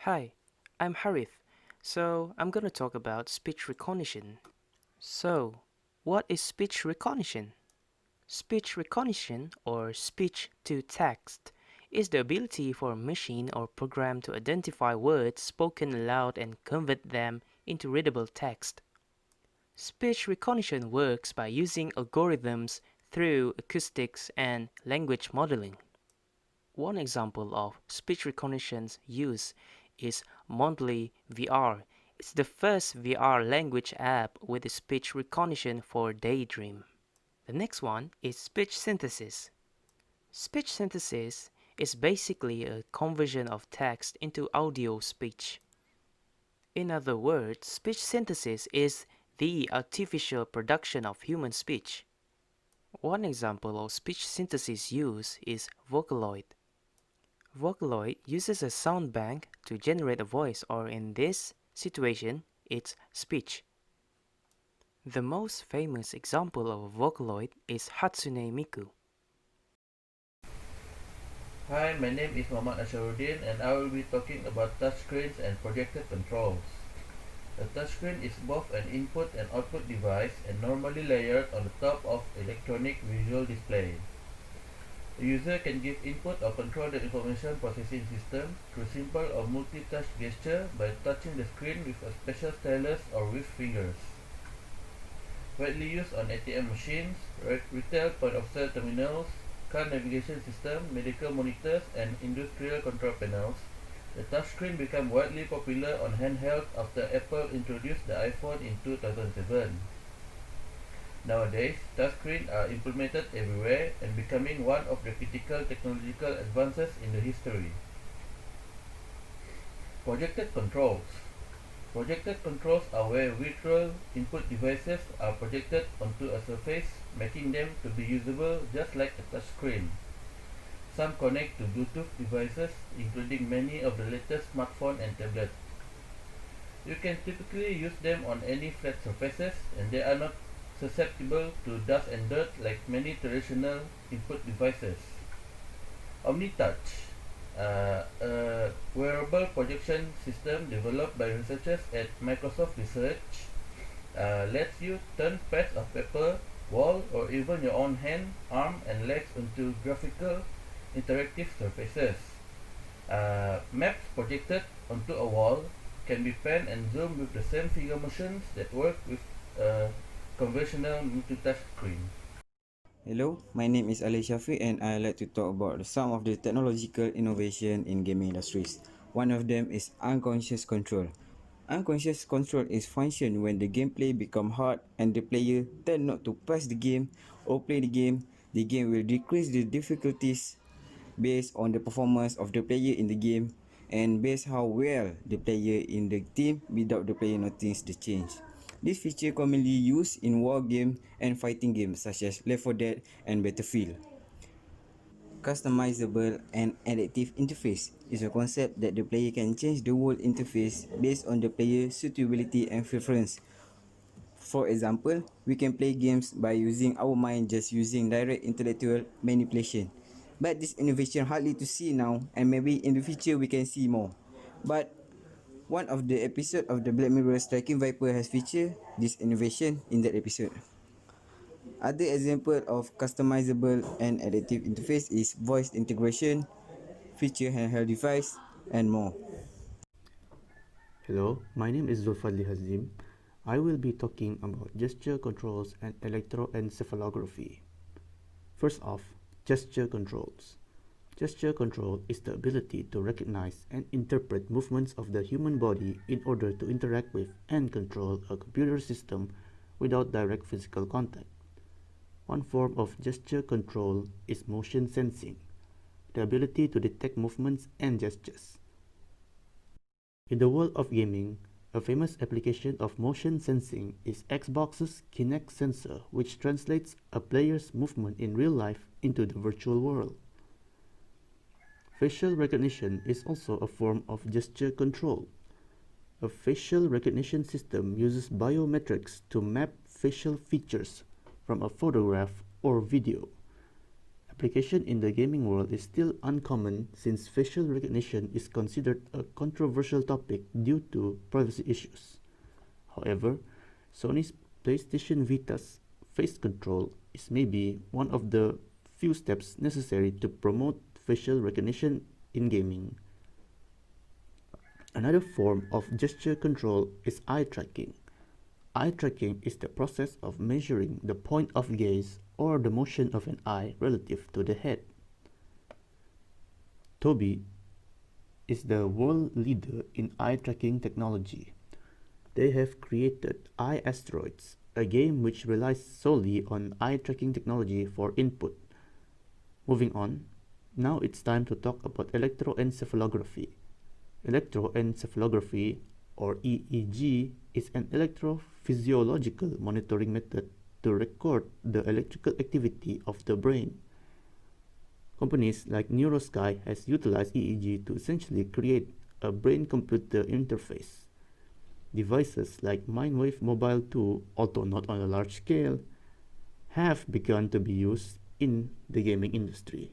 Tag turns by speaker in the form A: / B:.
A: Hi, I'm Harith. I'm gonna talk about speech recognition. So, what is speech recognition? Speech recognition, or speech to text, is the ability for a machine or program to identify words spoken aloud and convert them into readable text. Speech recognition works by using algorithms through acoustics and language modeling. One example of speech recognition's use is Monthly VR. It's the first VR language app with speech recognition for DAYDREAM. The next one is speech synthesis. Speech synthesis is basically a conversion of text into audio speech. In other words, speech synthesis is the artificial production of human speech. One example of speech synthesis use is VOCALOID. VOCALOID uses a sound bank to generate a voice, or in this situation, it's speech. The most famous example of a Vocaloid is Hatsune Miku.
B: Hi, my name is Muhammad Asharuddin and I will be talking about touchscreens and projected controls. A touchscreen is both an input and output device and normally layered on the top of electronic visual display. The user can give input or control the information processing system through simple or multi-touch gesture by touching the screen with a special stylus or with fingers. Widely used on ATM machines, retail point-of-sale terminals, car navigation system, medical monitors, and industrial control panels, the touchscreen became widely popular on handhelds after Apple introduced the iPhone in 2007. Nowadays, touchscreens are implemented everywhere and becoming one of the critical technological advances in the history. Projected controls. Projected controls are where virtual input devices are projected onto a surface, making them to be usable just like a touchscreen. Some connect to Bluetooth devices, including many of the latest smartphones and tablets. You can typically use them on any flat surfaces, and they are not susceptible to dust and dirt like many traditional input devices. OmniTouch, a wearable projection system developed by researchers at Microsoft Research, lets you turn pads of paper, wall, or even your own hand, arm, and legs into graphical interactive surfaces. Maps projected onto a wall can be panned and zoomed with the same finger motions that work with a conventional multi-touch screen.
C: Hello, my name is Ali Shafiq and I like to talk about some of the technological innovation in gaming industries. One of them is unconscious control. Unconscious control is function when the gameplay become hard and the player tend not to pass the game or play the game. The game will decrease the difficulties based on the performance of the player in the game and based how well the player in the team without the player notice the change. This feature commonly used in war game and fighting games such as Left 4 Dead and Battlefield. Customizable and adaptive interface is a concept that the player can change the whole interface based on the player's suitability and preference. For example, we can play games by using our mind just using direct intellectual manipulation. But this innovation hardly to see now and maybe in the future we can see more. But one of the episode of the Black Mirror Striking Viper has featured this innovation in that episode. Other example of customizable and adaptive interface is voice integration, feature handheld device, and more.
D: Hello, my name is ZULFADLI HAZIM. I will be talking about gesture controls and electroencephalography. First off, gesture controls. Gesture control is the ability to recognize and interpret movements of the human body in order to interact with and control a computer system without direct physical contact. One form of gesture control is motion sensing, the ability to detect movements and gestures. In the world of gaming, a famous application of motion sensing is Xbox's Kinect sensor, which translates a player's movement in real life into the virtual world. Facial recognition is also a form of gesture control. A facial recognition system uses biometrics to map facial features from a photograph or video. application in the gaming world is still uncommon since facial recognition is considered a controversial topic due to privacy issues. However, Sony's PlayStation Vita's face control is maybe one of the few steps necessary to promote facial recognition in gaming. Another form of gesture control is eye tracking. Eye tracking is the process of measuring the point of gaze or the motion of an eye relative to the head. Tobii is the world leader in eye tracking technology. They have created Eye Asteroids, a game which relies solely on eye tracking technology for input. Moving on, now it's time to talk about electroencephalography. Electroencephalography, or EEG, is an electrophysiological monitoring method to record the electrical activity of the brain. Companies like NeuroSky has utilized EEG to essentially create a brain-computer interface. Devices like Mindwave Mobile 2, although not on a large scale, have begun to be used in the gaming industry.